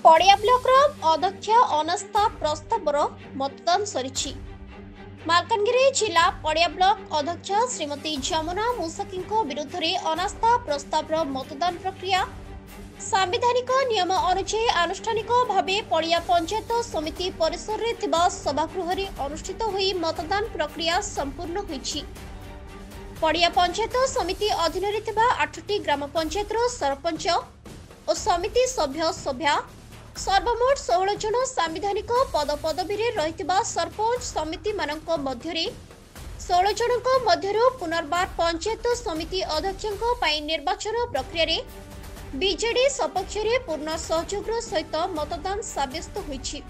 पड़िया ब्लॉक अध्यक्ष अनास्था प्रस्तावर मतदान सरी मालकानगिरी जिला पड़िया ब्लॉक अध्यक्ष श्रीमती जमुना मुसाकी विरुद्ध में अनास्था प्रस्ताव मतदान प्रक्रिया संवैधानिक नियम अनुसार आनुष्ठानिक भाव पड़िया पंचायत समिति परिसर में सभागृह अनुष्ठित हुई मतदान प्रक्रिया संपूर्ण हुई। पड़िया पंचायत समिति अधीन 8टी ग्राम पंचायत सरपंच और समिति सभ्य सभ्या सर्वमोट 16 जन संवैधानिक पद पदवी रही सरपंच समिति मानक मध्य 16 जनक मध्यरु पुनर्बार पंचायत समिति अध्यक्ष निर्वाचन प्रक्रिया बीजेडी सपक्ष पूर्ण सहयोग सहित मतदान साब्यस्त होइछि।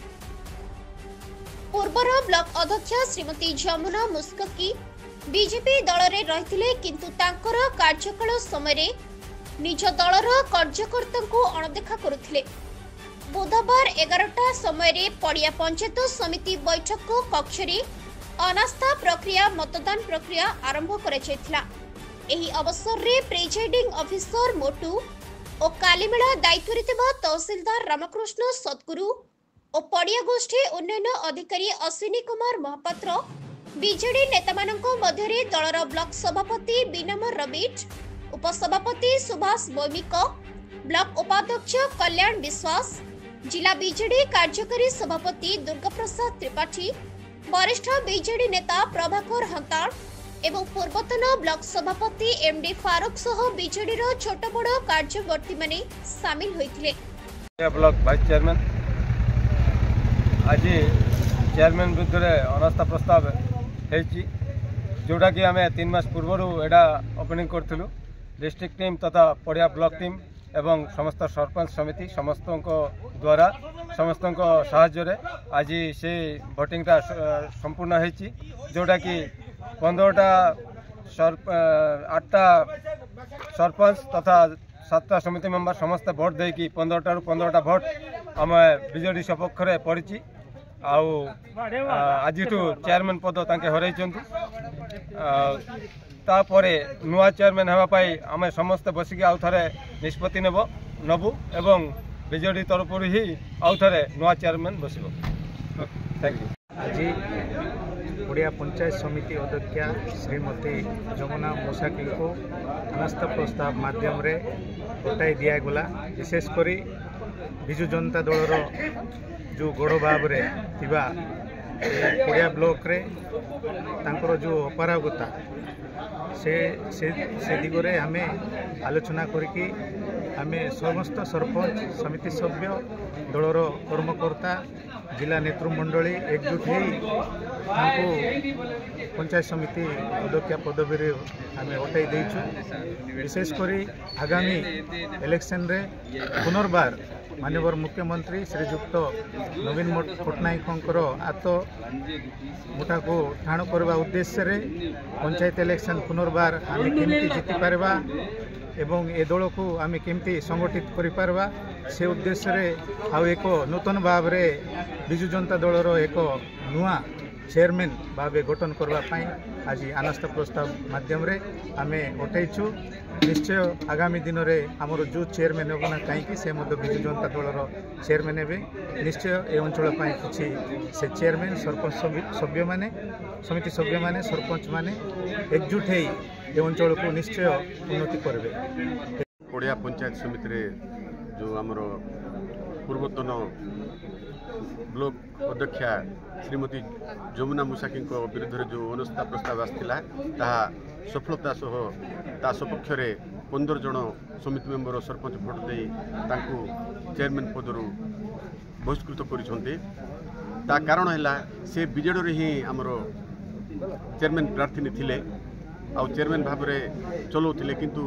पूर्वर ब्लॉक अध्यक्ष श्रीमती जमुना मुसाकी बीजेपी दल में रही किंतु तांकर कार्यकाल समय निज दलर कार्यकर्ता को अणदेखा करुथिले। बुधवार 11टा समय पड़िया पंचायत समिति बैठक कक्ष अनास्था प्रक्रिया मतदान प्रक्रिया आरंभ करा। एही अवसर रे प्रिजाइडिंग ऑफिसर मोटू और कालीमेला दायित्व तहसीलदार रामकृष्ण सतगुरु और पड़िया गोष्ठी उन्नयन अधिकारी अश्विनी कुमार महापात्र बीजेडी नेता मध्य दलर ब्लॉक सभापति बिनमर रबिट उपसभापति सुभाष बैमिक ब्लॉक उपाध्यक्ष कल्याण विश्वास जिला बीजेडी कार्यकारी सभापति दुर्गा प्रसाद त्रिपाठी वरिष्ठ बीजेडी नेता प्रभाकर हंताड़ एवं पूर्वतन ब्लॉक सभापति एमडी फारूक सह बीजेडी छोट बड़ कार्यकर्ती माने सामिल होइथिले। ब्लॉक वाइस चेयरमैन आज चेयरमैन विरुद्ध अनास्था प्रस्ताव है जोटा कि आम 3 मास पूर्व एडा ओपनिंग करूँ। डिस्ट्रिक्ट टीम तथा पड़िया ब्लॉक टीम एवं समस्त सरपंच समिति समस्त द्वारा समस्त साहाय्य आज से भोटिंगटा संपूर्ण होती जोटा कि 15टा 8टा सरपंच तथा 7टा समिति मेंबर समस्त भोट देकी 15टा भोट आम बीजेडी सपक्ष में पड़ी आज चेयरमैन पद तांके हरई नुआ चेयरमैन होगापाई आम समस्त बसिक आउ थे निष्पत्ति नबू एवं बीजेडी तरफ ही आउ थे नुआ चेयरमैन बस। Thank you. आज पड़िया पंचायत समिति अध्यक्ष श्रीमती जमुना मुसाकी को अनास्था प्रस्ताव माध्यम रे हटाई दिगला। विशेषकर विजु जनता दलर जो गड़ भाव पड़िया ब्लॉक रे तांकर जो अपरागता से दिगरे हमें आलोचना करके हमें समस्त सरपंच समिति सभ्य दलर कर्मकर्ता जिला नेतृमंडली एकजुट हो पंचायत समिति अध्यक्ष पदवी आम हटाई देचु। विशेषकर आगामी इलेक्शन रे पुनर्बार माननीय मुख्यमंत्री श्रीजुक्त नवीन पट्टनायक मुठा को ठाण करने उद्देश्य रे पंचायत इलेक्शन पुनर्बार आम केमती जीति पारबा एवं ए दल को आम केमती संगठित करि पारबा से उद्देश्य रे आउ एक नूतन भाव रे विजु जनता दलर एक नुआ चेयरमैन भाव गठन करने आज अनास्था प्रस्ताव माध्यम रे आम उठाइछु। निश्चय आगामी दिन में आमर जो चेयरमैन होना कहीं से विजु जनता दलर चेयरमैन हे निश्चय ए अंचल किसी से चेयरमैन सरपंच सभ्य माने समिति सभ्य माने सरपंच माने एकजुट हो ए अंचल को निश्चय उन्नति करेंगे। पड़िया पंचायत समिति रे जो आमर पूर्वतन ब्लॉक अध्यक्षा श्रीमती जमुना मुसाकी विरुद्ध जो अनास्था प्रस्ताव आसाला सफलता सह सपक्ष 15 जन समिति मेंबर सरपंच भोट दे चेयरमैन पदर बहिष्कृत कर कारण है से बीजेडी ही आमर चेयरमैन प्रार्थी थिले आ चेयरमैन भाव में चलाउले किंतु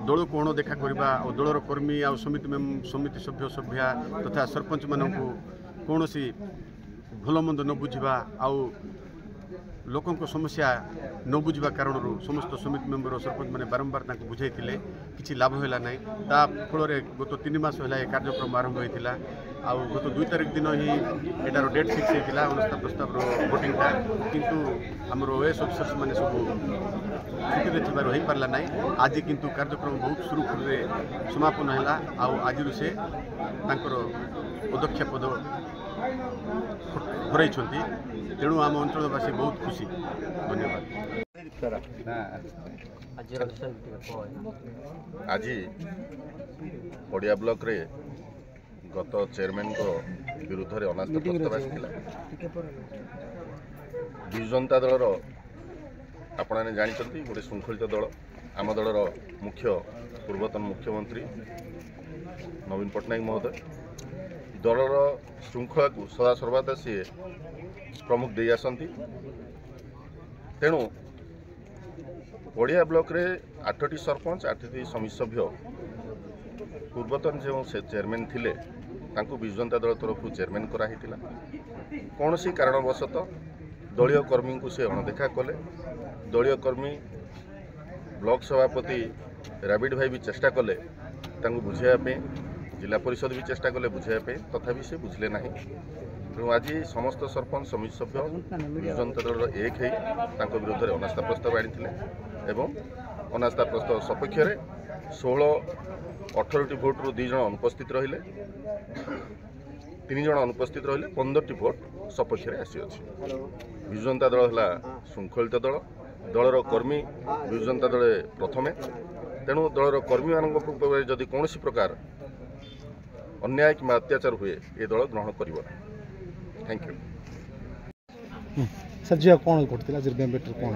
दल को अणदेखा करवा और दलर कर्मी आ समिति सभ्य सभ्या तथा सरपंच मानक कौन भल मंद न बुझा आउ लोकों समस्या न बुझा कारण समस्त समिति मेंबर सरपंच मैंने बारंबार बुझाई किसी लाभ है ना फल गत 3 मास है कार्यक्रम आरंभ होता आ गत 2 तारिख दिन ही एटार डेट फिक्स होता अनास्था प्रस्ताव भोटिंगटा किंतु आमर ओएस ऑफिसर्स मैंने सब छुट्टी थे हो पारा ना आज किंतु कार्यक्रम बहुत सुरुखुरु समापन है आज से अध्यक्ष पद हरई तेणु आम अंचलवासी बहुत खुशी। धन्यवाद। आज पड़िया ब्लॉक रे गत चेयरमैन को विरुद्ध में अनास्था प्रस्ताव आसाला विजु जनता दलर आपने जानते गोटे श्रृंखलित दल आम दलर मुख्य पूर्वतन मुख्यमंत्री नवीन पट्टनायक महोदय दलर श्रृंखला को सदा सर्वदा सी प्रमुख दे आसती तेणु पड़िया ब्लॉक रे 8टी सरपंच 8टी समिति सभ्य पूर्वतन जो चेयरमैन थिले तांको विजु जनता दल तरफ चेयरमैन कराही कौन सी कारणवशतः दलीय कर्मी को से अणदेखा कले दलीय कर्मी ब्लॉक सभापति राबिड भाई भी चेष्टा कले बुझाइवाई जिला परिषद भी चेष्टा कले बुझाइवाई तथापि से बुझले ना तेणु आज समस्त सरपंच समिति सभ्य विजु जनता दल एक विरुद्ध में अनास्था प्रस्ताव आनी एवं अनास्था प्रस्ताव सपक्ष 16-18 भोट रु 2 जन अनुपस्थित रहिले 3 जन अनुपस्थित रहिले 15टी भोट सपक्ष आसी अछि। विजु जनता दल है श्रृंखलित दल दलर कर्मी विजु जनता दल प्रथमे तेणु दलर कर्मी मान जदि कौन प्रकार अन्याय कि अत्याचार हुए ये दल ग्रहण कर। थैंक यू सर जी कौन घटता कौन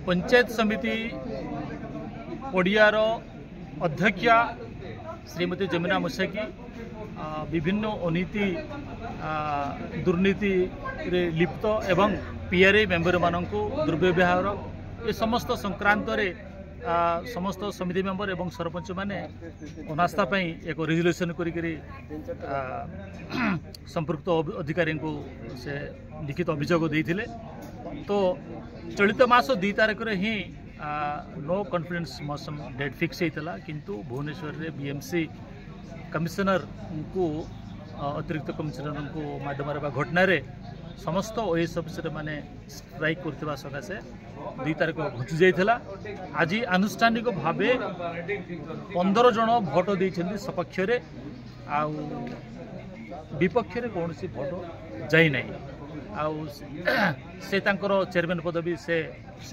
पंचायत समिति पड़ियार अध्यक्षा श्रीमती जमुना मुसाकी विभिन्न अनीति दुर्नीति रे लिप्त एवं पीआरए मेंबर मानक दुर्व्यवहार ये समस्त संक्रांत रे समस्त समिति मेंबर एवं सरपंच माने अनास्था पई एक रेजोल्यूशन करी संपृक्त अधिकारी को से लिखित अभियोग देथिले तो चलित मास 2 तारिख रे ही no confidence motion date fix होता किंतु भुवनेश्वर रे बीएमसी कमिश्नर को अतिरिक्त कमिश्नर को माध्यम घटना रे समस्त ओएस ऑफिसर माने स्ट्राइक करथिबा सकाशे 2 तारिख घुची जाइथिला। आज आनुष्ठानिक भावे 15 जन भोट देइछन्ती सपक्ष रे आ विपक्ष रे कोनसी भोट जाई नै से तांकर चेयरमैन पदवी से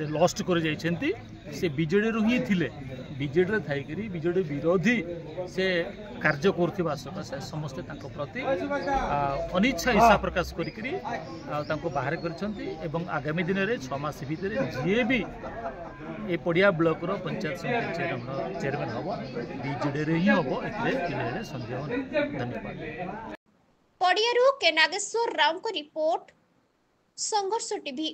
लॉस्ट कर जाइछन्ती से बीजेडी रु ही थिले बीजेडी रे थाई करी बीजेडी विरोधी से कार्य करथिबा सकाशे समस्त तांको प्रति अनिच्छा इच्छा प्रकाश करी तांको बाहर करछन्ती एवं आगामी दिन रे 6 मास भीतर जे भी ए पड़िया ब्लॉक रो पंचायत समिति चेयरमैन हबो बीजेडी रे ही हबो एते किने संदेह नै। धन्यवाद। पड़ियारू के नागेश्वर राव को रिपोर्ट संघर्ष टीवी।